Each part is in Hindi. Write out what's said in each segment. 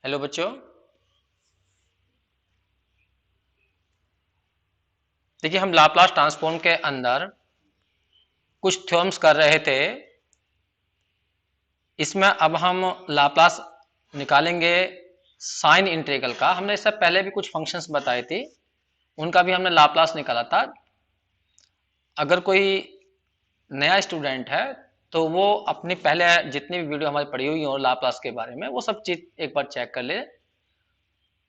हेलो बच्चों। देखिए, हम लाप्लास ट्रांसफॉर्म के अंदर कुछ थ्योरम्स कर रहे थे। इसमें अब हम लाप्लास निकालेंगे साइन इंटीग्रल का। हमने इससे पहले भी कुछ फंक्शंस बताए थे, उनका भी हमने लाप्लास निकाला था। अगर कोई नया स्टूडेंट है तो वो अपनी पहले जितनी भी वीडियो हमारी पढ़ी हुई हो लाप्लास के बारे में वो सब चीज एक बार चेक कर ले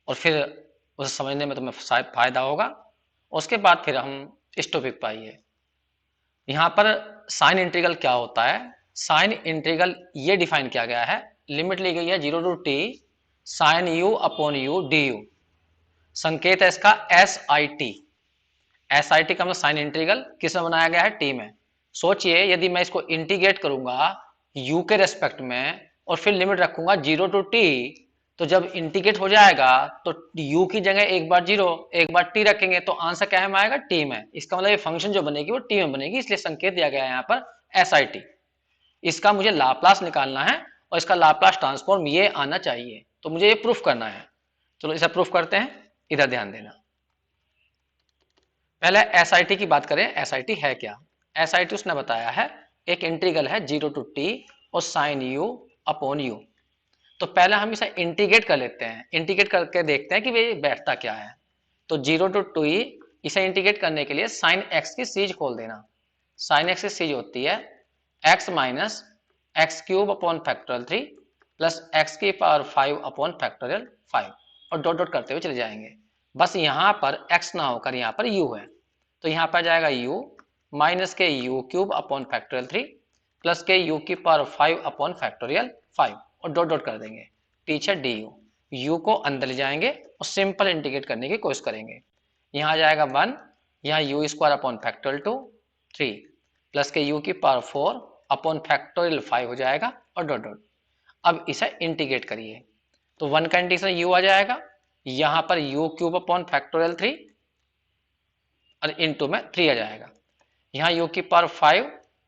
और फिर उसे समझने में तुम्हें शायद फायदा होगा। उसके बाद फिर हम इस टॉपिक पर आइए। यहाँ पर साइन इंटीग्रल क्या होता है? साइन इंटीग्रल ये डिफाइन किया गया है, लिमिट ली गई है 0 to t sine u upon u d u. संकेत है इसका S I T. S I T का मतलब साइन इंटीग्रल किस में बनाया गया है? टी में। सोचिए यदि मैं इसको इंटीग्रेट करूंगा यू के रेस्पेक्ट में और फिर लिमिट रखूंगा 0 टू टी, तो जब इंटीग्रेट हो जाएगा तो u की जगह एक बार 0 एक बार t रखेंगे तो आंसर क्या है में आएगा? t में। इसका मतलब ये फंक्शन जो बनेगी वो t में बनेगी, इसलिए संकेत दिया गया है यहाँ पर एस आई टी। इसका मुझे लाप्लास निकालना है और इसका लाप्लास ट्रांसफॉर्म ये आना चाहिए, तो मुझे ये प्रूफ करना है। चलो इसे प्रूफ करते हैं, इधर ध्यान देना। पहले एस आई टी की बात करें। एस आई टी है क्या? एस आई टी उसने बताया है एक इंटीग्रल है 0 टू टी और साइन यू अपॉन यू। तो पहले हम इसे इंटीग्रेट कर लेते हैं, इंटीग्रेट करके देखते हैं कि ये बैठता क्या है। तो 0 टू टू इसे इंटीग्रेट करने के लिए साइन एक्स की सीरीज खोल देना। साइन एक्स की सीरीज होती है x minus x cube upon factorial 3 plus x की पावर 5 अपॉन फैक्टोरियल 5 और डॉट डॉट करते हुए चले जाएंगे। बस यहाँ पर x ना होकर यहाँ पर u है, तो यहाँ पर जाएगा u माइनस के u cube upon factorial 3 plus के यू की पावर 5 अपॉन फैक्टोरियल 5 और डॉट डॉट कर देंगे। पीछे डी यू को अंदर ले जाएंगे और सिंपल इंटीग्रेट करने की कोशिश करेंगे। यहाँ आ जाएगा 1, यहाँ you square upon factorial 2 3 plus के यू की पावर 4 अपॉन फैक्टोरियल 5 हो जाएगा और डॉट डॉट। अब इसे इंटीग्रेट करिए तो 1 का इंटीग्रेशन u आ जाएगा, यहाँ पर यू क्यूब अपॉन फैक्टोरियल 3 और इनटू में 3 आ जाएगा। यहाँ u की पावर 5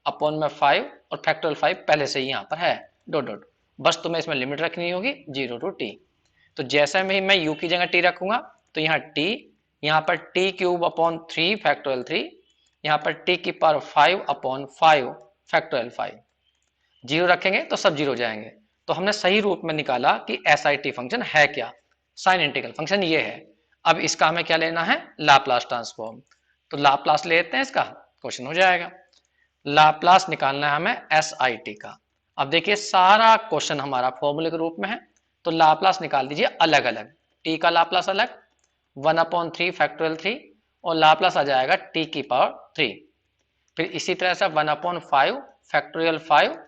अपॉन में 5 और फैक्टोरियल 5 पहले से ही यहाँ पर है डॉट डॉट। बस तुम्हें इसमें लिमिट रखनी होगी 0 टू टी। तो जैसे में ही मैं u की जगह t रखूंगा तो यहाँ t, यहाँ पर t क्यूब अपॉन 3 फैक्टोरियल 3, यहाँ पर t की पावर 5 अपॉन 5 फैक्टोरियल 5। 0 रखेंगे तो सब 0 हो जाएंगे। तो हमने सही रूप में निकाला कि एस आई टी फंक्शन है क्या? साइन इंटीग्रल फंक्शन ये है। अब इसका हमें क्या लेना है? Laplace transform. तो लाप्लास लेते हैं इसका, क्वेश्चन हो जाएगा। लाप्लास निकालना है हमें एस आई टी का। अब देखिए सारा क्वेश्चन हमारा फॉर्मूले के रूप में है, तो लाप्लास निकाल दीजिए अलग अलग। टी का लाप्लास अलग 1 अपॉन 3 फैक्टोरियल 3 और लाप्लास आ जाएगा टी की पावर 3। फिर इसी तरह से 1 अपॉन 5 फैक्टोरियल 5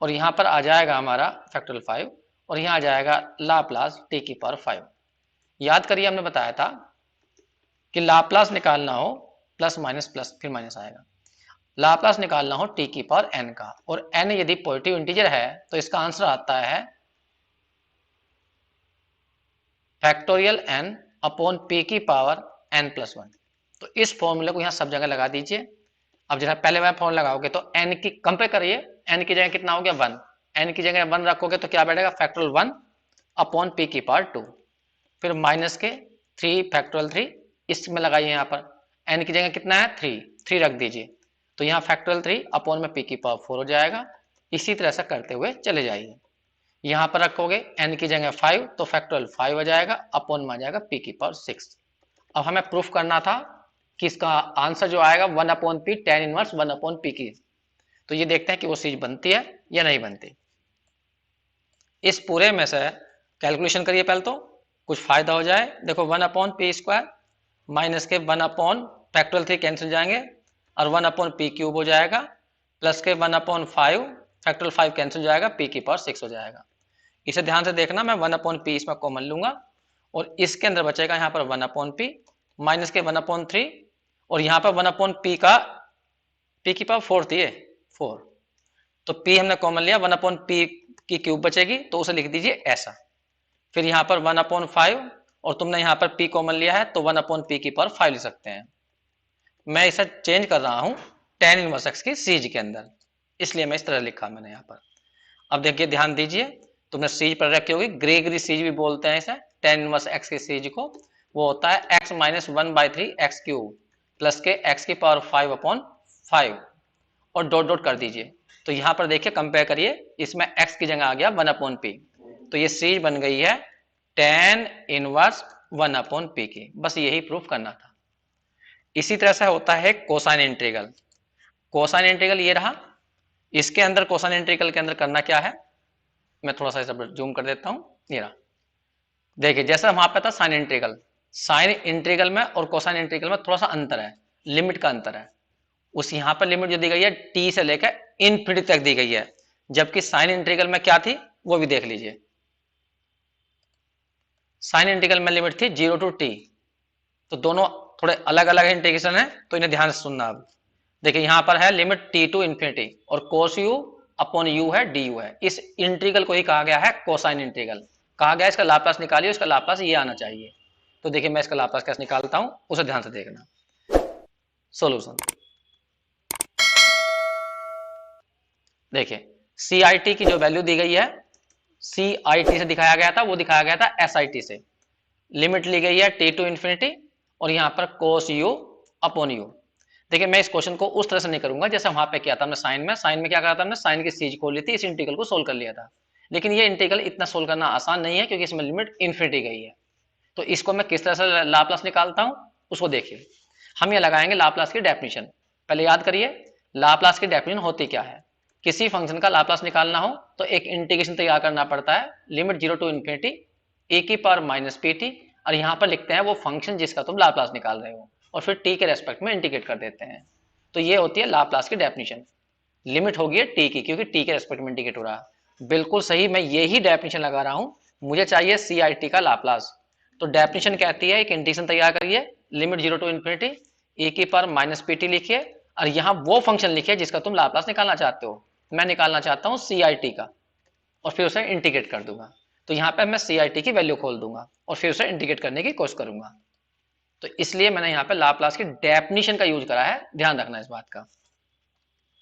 और यहाँ पर आ जाएगा हमारा फैक्टोरियल 5 और यहाँ आ जाएगा लाप्लास टी की पावर 5। याद करिए हमने बताया था कि लाप्लास निकालना हो प्लस माइनस प्लस फिर माइनस आएगा। लाप्लास निकालना हो टी की पावर n का और n यदि पॉजिटिव इंटीजर है तो इसका आंसर आता है फैक्टोरियल n अपॉन p की पावर n प्लस 1। तो इस फॉर्मूले को यहाँ सब जगह लगा दीजिए। अब जरा पहले मैं फॉर्मूला लगाओगे तो n की कंपेयर करिए, n की जगह कितना हो गया 1, n की जगह 1 रखोगे तो क्या बैठेगा फैक्टोरियल 1 अपॉन p की पावर 2, फिर माइनस के 3 फैक्टोरियल 3 इसमें लगाइए। यहाँ पर n की जगह कितना है 3 रख दीजिए तो यहाँ फैक्टोरियल 3 अपॉन में p की पावर 4 हो जाएगा। इसी तरह से करते हुए चले जाइए। यहाँ पर रखोगे n की जगह 5 तो फैक्टोरियल 5 आ जाएगा अपॉन में आ जाएगा p की पावर 6। अब हमें प्रूफ करना था कि इसका आंसर जो आएगा 1 upon P tan inverse 1 upon P की। तो ये देखते हैं कि वो चीज बनती है या नहीं बनती। इस पूरे में से कैलकुलेशन करिए पहले तो कुछ फायदा हो जाए। देखो 1 अपॉन पी स्क्वायर माइनस के 1 अपॉन फैक्टोरियल 3 कैंसिल जाएंगे और 1 अपॉन पी क्यूब हो जाएगा प्लस के 1 अपॉन 5 फैक्टोरियल 5 कैंसिल जाएगा पी की पावर 6 हो जाएगा। इसे ध्यान से देखना, मैं 1 अपॉन पी इसमें कॉमन लूंगा और इसके अंदर बचेगा यहाँ पर 1 अपॉन पी माइनस के 1 अपॉन 3 और यहाँ पर 1 अपॉन पी का पी की पावर 4 थी 4, तो पी हमने कॉमन लिया 1 अपॉन पी की क्यूब बचेगी तो उसे लिख दीजिए ऐसा। फिर यहाँ पर 1 अपॉन 5 और तुमने यहाँ पर p कॉमन लिया है तो 1 अपॉन पी की पावर 5 लिख सकते हैं। मैं इसे चेंज कर रहा हूँ tan इनवर्स x की सीरीज के अंदर, इसलिए मैं इस तरह लिखा मैंने यहाँ पर। अब देखिए ध्यान दीजिए तुमने सीरीज पढ़ रखी होगी, ग्रेगरी सीरीज भी बोलते हैं इसे, टेन इनवर्स एक्स की सीरीज को। वो होता है x minus 1/3 x cube plus के एक्स की पावर 5/5 और डॉट डॉट कर दीजिए। तो यहां पर देखिए कंपेयर करिए, इसमें x की जगह आ गया 1/p, तो ये सीरीज बन गई है टेन इनवर्स 1/p की। बस यही प्रूफ करना था। इसी तरह से होता है कोसाइन इंटीग्रल। कोसाइन इंटीग्रल ये रहा, इसके अंदर कोसाइन इंटीग्रल के अंदर करना क्या है, मैं थोड़ा सा इसे जूम कर देता हूं। ये रहा, देखिए जैसा वहां पे था साइन इंटीग्रल, साइन इंटीग्रल में और कोसाइन इंटीग्रल में थोड़ा सा अंतर है, लिमिट का अंतर है। उस यहां पर लिमिट जो दी गई है टी से लेकर इनफिनिटी तक दी गई है, जबकि साइन इंटीग्रल में क्या थी वो भी देख लीजिए। साइन इंटीग्रल में लिमिट थी 0 to t, तो दोनों थोड़े अलग अलग इंटीग्रेशन है, तो इन्हें ध्यान से सुनना। अब देखिए यहां पर है लिमिट t टू इन्फिनिटी और कोस u अपॉन u है du है। इस इंटीग्रल को ही कहा गया है कोसाइन इंटीग्रल। कहा गया इसका लाप्लास निकालिए, इसका लाप्लास ये आना चाहिए। तो देखिए मैं इसका लाप्लास कैसे निकालता हूं, उसे ध्यान से देखना। सॉल्यूशन देखिए, CIT की जो वैल्यू दी गई है, CIT से दिखाया गया था, वो दिखाया गया था SIT से। लिमिट ली गई है t टू इन्फिनिटी और यहां पर cos u अपॉन u। देखिए मैं इस क्वेश्चन को उस तरह से नहीं करूंगा जैसे वहां पे किया था हमने साइन में। साइन में क्या करा था हमने, साइन की सीरीज खोल ली थी, इस इंटीग्रल को सोल्व कर लिया था। लेकिन ये इंटीग्रल इतना सोल्व करना आसान नहीं है, क्योंकि इसमें लिमिट इन्फिनिटी गई है। तो इसको मैं किस तरह से लाप्लास निकालता हूं उसको देखिए। हम ये लगाएंगे लाप्लास की डेफिनेशन। पहले याद करिए लाप्लास की डेफिनेशन होती क्या है। किसी फंक्शन का लाप्लास निकालना हो तो एक इंटीग्रेशन तैयार करना पड़ता है, लिमिट 0 टू इन्फिनिटी e की पावर माइनस pt, और यहां पर लिखते हैं वो फंक्शन जिसका तुम लाप्लास निकाल रहे हो, और फिर t के रेस्पेक्ट में इंटीग्रेट कर देते हैं। तो ये होती है लाप्लास की डेफिनेशन। लिमिट होगी है t की, क्योंकि t के रेस्पेक्ट में इंटीग्रेट हो रहा है। बिल्कुल सही, मैं यही डेफिनेशन लगा रहा हूं। मुझे चाहिए CIT का लाप्लास। तो डेफिनेशन कहती है एक इंटीग्रेशन तैयार करिए, लिमिट 0 टू इन्फिनिटी e की पावर माइनस pt लिखिए, और यहां वो फंक्शन लिखिए जिसका तुम लाप्लास निकालना चाहते हो। मैं निकालना चाहता हूं CIT का, और फिर उसे इंटीग्रेट कर दूंगा। तो यहां पे मैं CIT की वैल्यू खोल दूंगा और फिर उसे इंटीग्रेट करने की कोशिश करूंगा। तो इसलिए मैंने यहां पे लाप्लास की डेफिनेशन का यूज करा है, ध्यान रखना इस बात का।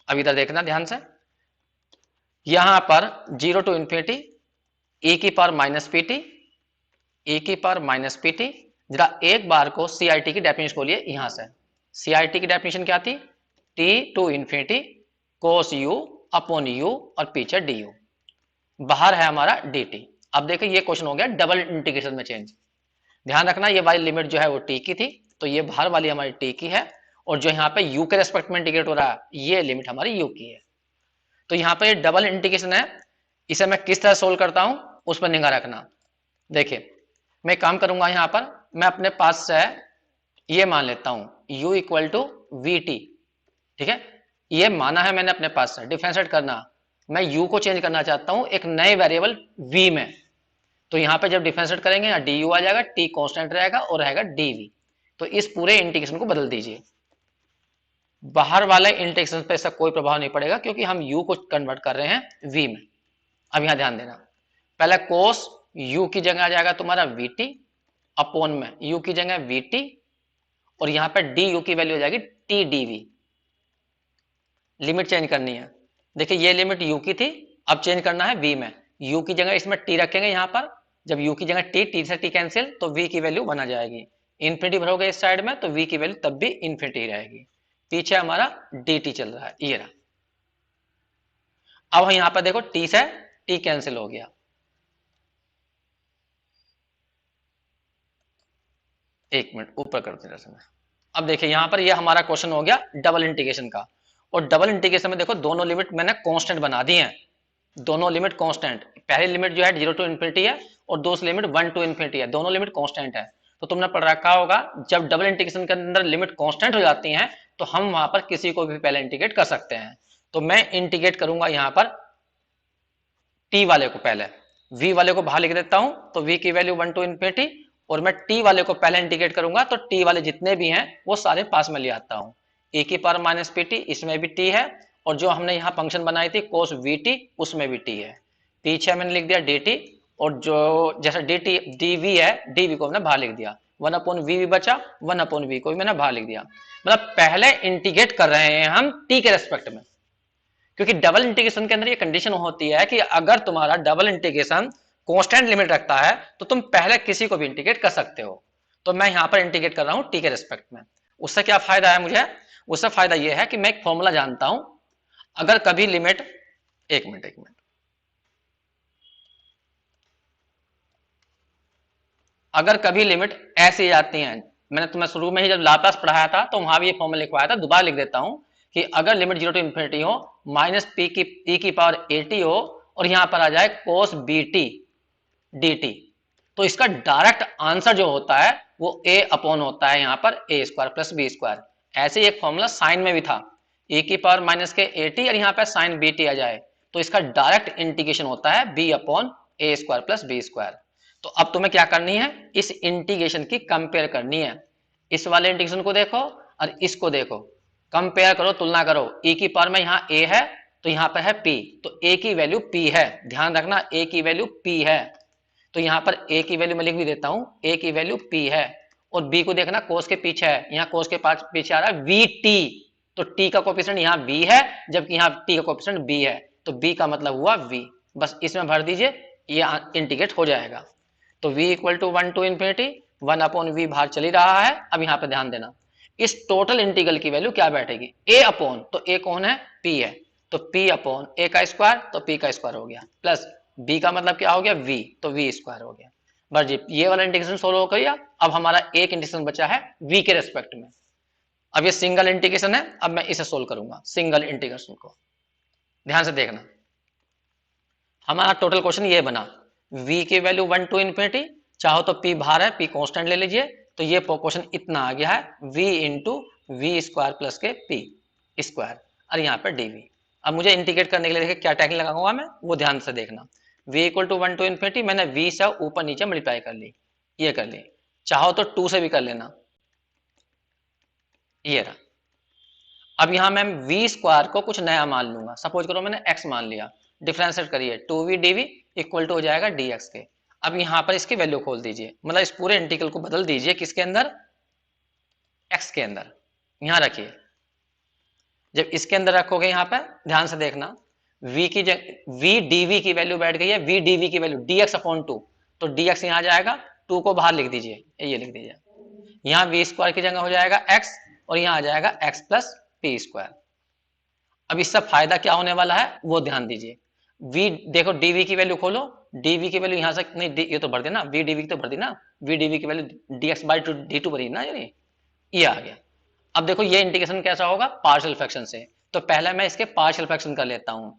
अब इधर देखना ध्यान से, यहां पर 0 टू इन्फिनिटी e की पावर माइनस pt, e की पावर माइनस pt। जरा एक बार को CIT की डेफिनेशन खोलिए यहां से। CIT की डेफिनेशन क्या थी, t to infinity cos u upon u और पीछे du, बाहर है हमारा dt। अब देखिए ये क्वेश्चन हो गया डबल इंटीग्रेशन में चेंज। ध्यान रखना ये वाली लिमिट जो है वो t की थी, तो ये बाहर वाली हमारी t की है, और जो यहाँ पे u के रेस्पेक्ट में इंटीग्रेट हो रहा है ये लिमिट हमारी u की है। तो यहाँ पे ये डबल इंटीग्रेशन है, इसे मैं किस तरह सोल्व करता हूं उस पर निगाह रखना। देखिए मैं काम करूंगा, यहाँ पर मैं अपने पास से ये मान लेता हूं u इक्वल टू vt। ठीक है, ये माना है मैंने अपने पास से। डिफरेंशिएट करना, मैं u को चेंज करना चाहता हूं एक नए वेरिएबल v में। तो यहां पे जब डिफरेंशिएट करेंगे यहाँ du आ जाएगा, t कांस्टेंट रहेगा और रहेगा dv। तो इस पूरे इंटीग्रेशन को बदल दीजिए। बाहर वाले इंटीग्रेशन पे इसका कोई प्रभाव नहीं पड़ेगा, क्योंकि हम u को कन्वर्ट कर रहे हैं v में। अब यहां ध्यान देना, पहले cos u की जगह आ जाएगा तुम्हारा vt अपॉन में u की जगह vt, और यहां पे du की वैल्यू हो जाएगी t dv। लिमिट चेंज करनी है। देखिए ये लिमिट u की थी, अब चेंज करना है v में। u की जगह इसमें t रखेंगे, यहां पर जब u की जगह t से t कैंसिल, तो v की वैल्यू बना जाएगी। इन्फिनिटी भरोगे इस साइड में तो v की वैल्यू तब भी इन्फिनिटी रहेगी। पीछे हमारा dt चल रहा है, ये रहा। अब यहां पर देखो t से t कैंसिल हो गया। एक मिनट ऊपर करते हैं। अब देखिए यहां पर ये हमारा क्वेश्चन हो गया डबल इंटीग्रेशन का, और डबल इंटीग्रेशन में देखो दोनों लिमिट मैंने कांस्टेंट बना दी हैं। दोनों लिमिट कांस्टेंट, पहली लिमिट जो है 0 टू इन्फिनिटी है और दूसरी लिमिट 1 टू इन्फिनिटी है, दोनों लिमिट कांस्टेंट है। तो तुमने पढ़ रखा होगा जब डबल इंटीग्रेशन के अंदर लिमिट कांस्टेंट हो जाती हैं तो हम वहां पर किसी को भी पहले इंटीग्रेट कर सकते हैं। तो मैं इंटीग्रेट करूंगा यहां पर t वाले को पहले, v वाले को बाहर लिख देता हूं, तो v की वैल्यू 1 टू इन्फिनिटी, और मैं t वाले को पहले इंटीग्रेट करूंगा, तो t वाले जितने भी हैं वो सारे पास में ले आता हूं। e की पावर माइनस pt, इसमें भी t है, और जो हमने यहाँ फंक्शन बनाई थी cos vt उसमें भी t है। पीछे मैंने लिख दिया dt, और जो जैसा dt dv है dv को मैंने बाहर लिख दिया। 1 अपॉन वी भी बचा, 1 अपॉन वी को भी मैंने बाहर लिख दिया। मतलब पहले इंटीग्रेट कर रहे हैं हम t के रेस्पेक्ट में। क्योंकि डबल इंटीग्रेशन के अंदर ये कंडीशन होती है कि अगर तुम्हारा डबल इंटीग्रेशन कांस्टेंट लिमिट रखता है तो तुम पहले किसी को भी इंटीग्रेट कर सकते हो। तो मैं यहां पर इंटीग्रेट कर रहा हूं टी के रिस्पेक्ट में। उससे क्या फायदा है मुझे? उससे फायदा यह है कि मैं एक फॉर्मूला जानता हूं, अगर कभी लिमिट, एक मिनट, अगर कभी लिमिट ऐसी जाती है, मैंने तुम्हें शुरू में ही जब लाप्लास पढ़ाया था तो वहां भी ये फॉर्मूला लिखवाया था, दोबारा लिख देता हूं कि अगर लिमिट 0 टू इन्फिनिटी हो माइनस पी की e की पावर एटी हो और यहां पर आ जाए कोस बीटी dt, तो इसका डायरेक्ट आंसर जो होता है वो a अपॉन होता है यहां पर ए स्क्वायर प्लस बी स्क्वायर। ऐसे ही एक फॉर्मूला साइन में भी था, e की पावर माइनस के एटी और यहां पर साइन बीटी आ जाए तो इसका डायरेक्ट इंटीग्रेशन होता है b अपॉन ए स्क्वायर प्लस बी स्क्वायर। तो अब तुम्हें क्या करनी है, इस इंटीग्रेशन की कंपेयर करनी है। इस वाले इंटीग्रेशन को देखो और इसको देखो, कंपेयर करो, तुलना करो। e की पावर में यहाँ a है तो यहाँ पे है p, तो a की वैल्यू p है, ध्यान रखना a की वैल्यू p है। तो यहाँ पर a की वैल्यू मैं लिख भी देता हूं, a की वैल्यू p है। और b को देखना कोस के पीछे है, यहाँ कोस के पास पीछे आ रहा है vt, तो t का कोफिशिएंट यहाँ v है जबकि यहाँ t का कोफिशिएंट b है, तो b का मतलब हुआ v। बस इसमें भर दीजिए, ये इंटीग्रेट हो जाएगा। तो v equal to 1 to infinity 1 upon v बाहर चली रहा है। अब यहाँ पे ध्यान देना, इस टोटल इंटीग्रल की वैल्यू क्या बैठेगी, a अपॉन, तो a कौन है, p है, तो p अपॉन a का स्क्वायर, तो p का स्क्वायर हो गया, प्लस b का मतलब क्या हो गया v, तो v स्क्वायर हो गया। बस जी, ये वाला इंटीग्रेशन सोल्व हो गया। अब हमारा एक इंटीग्रेशन बचा है v के रेस्पेक्ट में। अब ये सिंगल इंटीग्रेशन है, अब मैं इसे सोल्व करूंगा सिंगल इंटीग्रेशन को। ध्यान से देखना, हमारा टोटल क्वेश्चन ये बना, v की वैल्यू 1 टू इन्फिनिटी, चाहो तो p बाहर है, p कांस्टेंट ले लीजिए, तो ये क्वेश्चन इतना आ गया है v into v square plus k p square और यहाँ पर dv। अब मुझे इंटीग्रेट करने के लिए देखिए क्या टेक्निक लगाऊंगा मैं, वो ध्यान से देखना। v equal to 1 to infinity, मैंने v से ऊपर नीचे मल्टीप्लाई कर ली, ये कर ली, चाहो तो 2 से भी कर लेना, ये रहा। अब यहाँ मैं v स्क्वायर को कुछ नया मान लूंगा, सपोज करो मैंने x मान लिया, डिफरेंशिएट करिए, 2v dv इक्वल टू हो जाएगा dx के। अब यहाँ पर इसकी वैल्यू खोल दीजिए, मतलब इस पूरे इंटीग्रल को बदल दीजिए किसके अंदर, x के अंदर। यहाँ रखिए, जब इसके अंदर रखोगे यहाँ पर ध्यान से देखना, v की जगह v dv की वैल्यू बैठ गई है, v dv की वैल्यू dx अपॉन 2, तो dx यहाँ जाएगा, 2 को बाहर लिख दीजिए, ये लिख दीजिए। यहाँ v स्क्वायर की जगह हो जाएगा x और यहाँ आ जाएगा x प्लस पी स्क्वायर। अब इससे फायदा क्या होने वाला है वो ध्यान दीजिए। v देखो dv की वैल्यू खोलो, dv की वैल्यू यहाँ से नहीं, ये तो भर देना, v dv की तो भर दी ना, v dv की वैल्यू dx बाई डी2 भरी ना, ये आ गया। अब देखो ये इंटीग्रेशन कैसा होगा, पार्शियल फ्रैक्शन से, तो पहले मैं इसके पार्शियल फ्रैक्शन कर लेता हूं।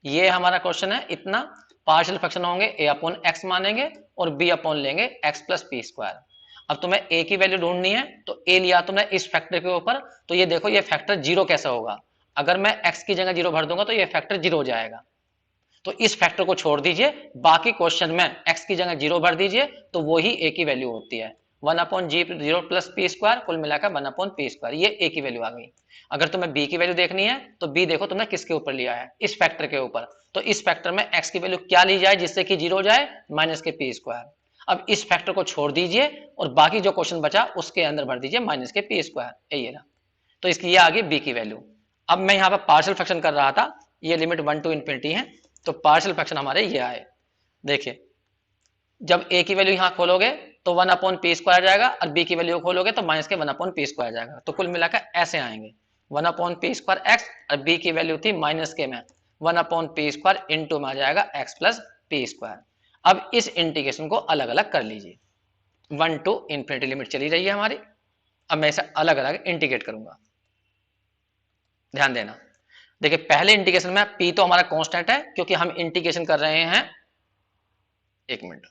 ये हमारा क्वेश्चन है, इतना पार्शियल फ्रैक्शन होंगे, a अपॉन एक्स मानेंगे और b अपॉन लेंगे x प्लस पी स्क्वायर। अब तुम्हें a की वैल्यू ढूंढनी है, तो a लिया तुमने इस फैक्टर के ऊपर, तो ये देखो ये फैक्टर जीरो कैसा होगा, अगर मैं x की जगह जीरो भर दूंगा तो ये फैक्टर जीरो हो जाएगा, तो इस फैक्टर को छोड़ दीजिए, बाकी क्वेश्चन में x की जगह जीरो भर दीजिए, तो वो ही a की वैल्यू होती है, 1 अपॉन जी जीरो प्लस पी स्क्वायर, कुल मिलाकर 1 अपॉन पी स्क्वायर, ये a की वैल्यू आ गई। अगर तुम्हें b की वैल्यू देखनी है तो b देखो तुमने किसके ऊपर लिया है, इस फैक्टर के ऊपर, तो इस फैक्टर में x की वैल्यू क्या ली जाए जिससे कि जीरो हो जाए, माइनस के पी स्क्वायर। अब इस फैक्टर को छोड़ दीजिए और बाकी जो क्वेश्चन बचा उसके अंदर भर दीजिए माइनस के पी स्क्वायर, ये रहा। तो इसकी ये आ गई b की वैल्यू। अब मैं यहाँ पर पार्शियल फ्रैक्शन कर रहा था, ये लिमिट 1 टू इन्फिनिटी है, तो पार्शियल फ्रैक्शन हमारे ये आए। देखिए जब a की वैल्यू यहाँ खोलोगे तो 1 अपॉन पी स्क्वायर जाएगा और b की वैल्यू खोलोगे तो माइनस के 1 अपॉन पी स्क्वायर जाएगा, तो कुल मिलाकर ऐसे आएंगे, 1 अपॉन पी स्क्वायर एक्स और b की वैल्यू थी माइनस के में 1 अपॉन पी स्क्वायर इंटू में आ जाएगा x प्लस पी स्क्वायर। अब इस इंटीग्रेशन को अलग अलग कर लीजिए, 1 टू इन्फिनिटी लिमिट चली रही है हमारी, अब मैं इसे अलग अलग इंटीग्रेट करूंगा। ध्यान देना, देखिए पहले इंटीग्रेशन में p तो हमारा कांस्टेंट है क्योंकि हम इंटीग्रेशन कर रहे हैं, एक मिनट,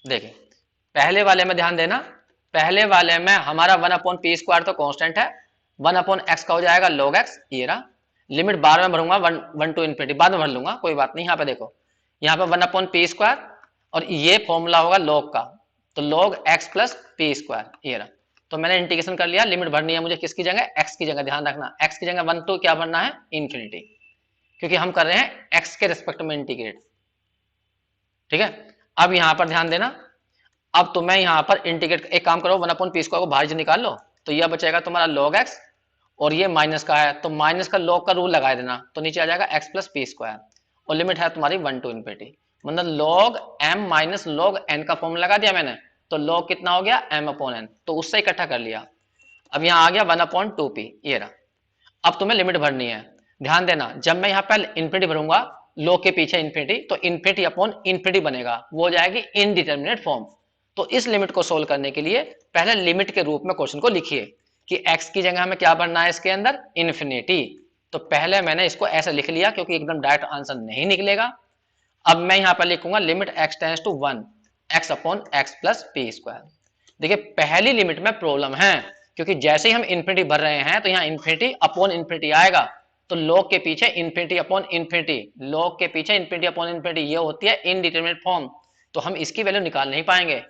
देखिए पहले वाले में ध्यान देना, पहले वाले में हमारा 1 अपॉन पी स्क्वायर तो कांस्टेंट है, 1 अपॉन एक्स का हो जाएगा log x, ये रहा। लिमिट बार में भरूंगा, 1 टू इन्फिनिटी बाद में भर लूंगा, कोई बात नहीं। यहाँ पे देखो, यहाँ पे 1 अपॉन पी स्क्वायर और ये फॉर्मूला होगा log का, तो log x plus p square, ये रहा। तो मैंने इंटीग्रेशन कर लिया, लिमिट भरनी है मुझे किसकी जगह, x की जगह। ध्यान रखना x की जगह 1 तो क्या भरना है, इन्फिनिटी, क्योंकि हम कर रहे हैं x के रिस्पेक्ट में इंटीग्रेट, ठीक है। अब यहां पर ध्यान देना, अब तुम्हें यहां पर इंटीग्रेट, एक काम करो 1 अपॉन पी स्क्वायर को बाहर से निकाल लो, तो यह बचेगा तुम्हारा log x, और ये माइनस का है तो माइनस का log का रूल लगा देना, तो नीचे आ जाएगा x प्लस पी स्क्वायर, और लिमिट है तुम्हारी 1 टू इन्फिनिटी, मतलब log m minus log n का फॉर्म लगा दिया मैंने, तो log कितना हो गया m अपॉन n, तो उससे इकट्ठा कर लिया। अब यहाँ आ गया 1 अपॉन 2p, ये रहा। अब तुम्हें लिमिट भरनी है, ध्यान देना जब मैं यहाँ पहले इन्फिनिटी भरूंगा log के पीछे इन्फिनिटी, तो इन्फिनिटी अपॉन इन्फिनिटी बनेगा, वो हो जाएगी इनडिटर्मिनेट फॉर्म। तो इस लिमिट को सोल्व करने के लिए पहले लिमिट के रूप में क्वेश्चन को लिखिए कि x की जगह हमें क्या भरना है इसके अंदर, इन्फिनिटी। तो पहले मैंने इसको ऐसे लिख लिया क्योंकि एकदम डायरेक्ट आंसर नहीं निकलेगा। अब मैं यहाँ पर लिखूंगा limit x tends to 1 x upon x plus p square. देखिए पहली लिमिट में प्रॉब्लम है, क्योंकि जैसे ही हम इन्फिनिटी भर रहे हैं तो यहाँ इन्फिनिटी अपॉन इन्फिनिटी आएगा, तो log के पीछे इन्फिनिटी अपॉन इन्फिनिटी, log के पीछे इन्फिनिटी अपॉन इन्फिनिटी, ये होती है इनडिटरमिनेट फॉर्म, तो हम इसकी वैल्यू निकाल नहीं पाएंगे।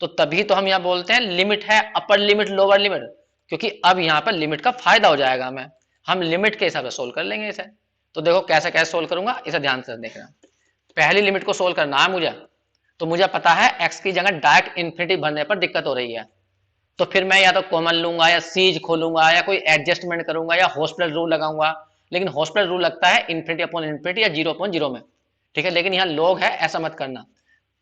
तो तभी तो हम यहाँ बोलते हैं लिमिट है अपर लिमिट लोअर लिमिट, क्योंकि अब यहाँ पर लिमिट का फायदा हो जाएगा हमें, हम लिमिट के हिसाब से सोल्व कर लेंगे इसे। तो देखो कैसे कैसे सोल्व करूंगा, इसे ध्यान से देखना। पहली लिमिट को सोल्व करना है मुझे, तो मुझे पता है x की जगह डायरेक्ट इन्फिनिटी भरने पर दिक्कत हो रही है, तो फिर मैं या तो कॉमन लूंगा या सीज खोलूंगा या कोई एडजस्टमेंट करूंगा या हॉस्पिटल रूल लगाऊंगा, लेकिन हॉस्पिटल रूल लगता है इन्फिनिटी अपॉन इन्फिनिटी या 0 अपॉन 0 में, ठीक है। लेकिन यहाँ log है, ऐसा मत करना,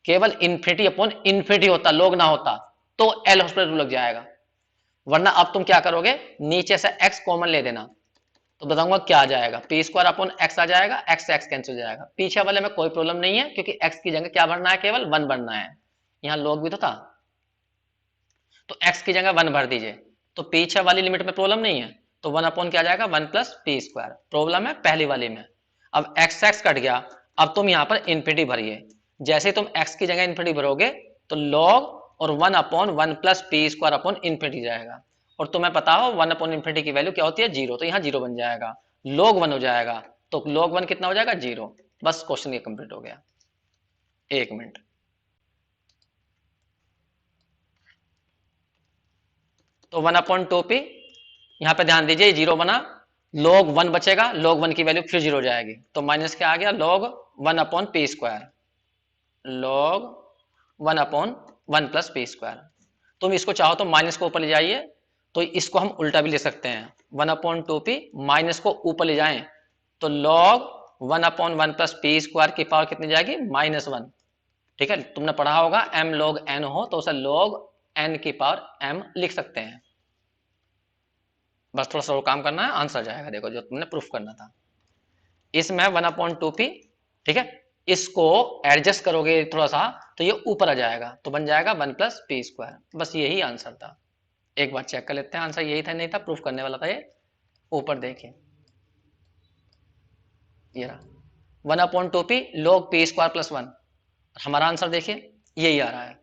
केवल इन्फिनिटी अपॉन इन्फिनिटी होता, log ना होता तो एल हॉस्पिटल रूल लग जाएगा। वरना अब तुम क्या करोगे, नीचे से x कॉमन ले देना, तो बताऊंगा क्या आ जाएगा, पी स्क्वायर अपॉन एक्स आ जाएगा, x से x कैंसिल हो जाएगा। पीछे वाले में कोई प्रॉब्लम नहीं है क्योंकि x की जगह क्या भरना है, केवल 1 भरना है, यहाँ log भी तो था, तो x की जगह 1 भर दीजिए, तो पीछे वाली लिमिट में प्रॉब्लम नहीं है, तो 1 अपॉन क्या आ जाएगा 1 प्लस पी स्क्वायर। प्रॉब्लम है पहली वाली में। अब x कट गया, अब तुम यहाँ पर इन्फिनिटी भरिए, जैसे ही तुम x की जगह इन्फिनिटी भरोगे तो log और 1 upon 1 plus p square upon infinity जाएगा, और तुम्हें पता हो 1 अपॉन इन्फिनिटी की वैल्यू क्या होती है, 0, तो यहाँ 0 बन जाएगा, log 1 हो जाएगा, तो log 1 कितना हो जाएगा 0। बस क्वेश्चन ये कंप्लीट हो गया। 1 मिनट, तो 1 अपॉन 2p, यहाँ पे ध्यान दीजिए 0 बना, log 1 बचेगा, log 1 की वैल्यू फिर 0 हो जाएगी, तो माइनस क्या आ गया, log 1 upon P square, log 1 upon 1 plus p square. तुम इसको चाहो तो माइनस को ऊपर ले जाइए, तो इसको हम उल्टा भी ले सकते हैं, 1 अपॉन 2p माइनस को ऊपर ले जाएं तो log 1 upon 1 plus p square की पावर कितनी जाएगी, -1, ठीक है। तुमने पढ़ा होगा m log n हो तो उसे log n की पावर m लिख सकते हैं। बस थोड़ा सा और काम करना है, आंसर जाएगा, देखो जो तुमने प्रूफ करना था। इसमें 1 अपॉन 2p, ठीक है, इसको एडजस्ट करोगे थोड़ा सा तो ये ऊपर आ जाएगा, तो बन जाएगा 1 प्लस पी स्क्वायर। बस यही आंसर था। एक बार चेक कर लेते हैं, आंसर यही था नहीं था, प्रूफ करने वाला था ये। ऊपर देखिए ये रहा 1 upon 2p log P square plus 1, हमारा आंसर देखिए यही आ रहा है,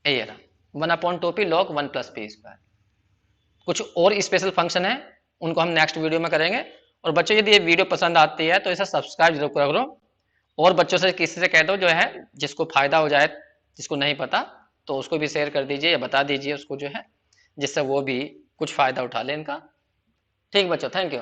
ये रहा 1 upon 2p log 1 plus p square. कुछ और स्पेशल फंक्शन है, उनको हम नेक्स्ट वीडियो में करेंगे। और बच्चों यदि ये वीडियो पसंद आती है तो इसे सब्सक्राइब जरूर करो, और बच्चों से किसी से कह दो जो है जिसको फायदा हो जाए, जिसको नहीं पता तो उसको भी शेयर कर दीजिए या बता दीजिए उसको जो है, जिससे वो भी कुछ फायदा उठा ले इनका। ठीक बच्चों, थैंक यू।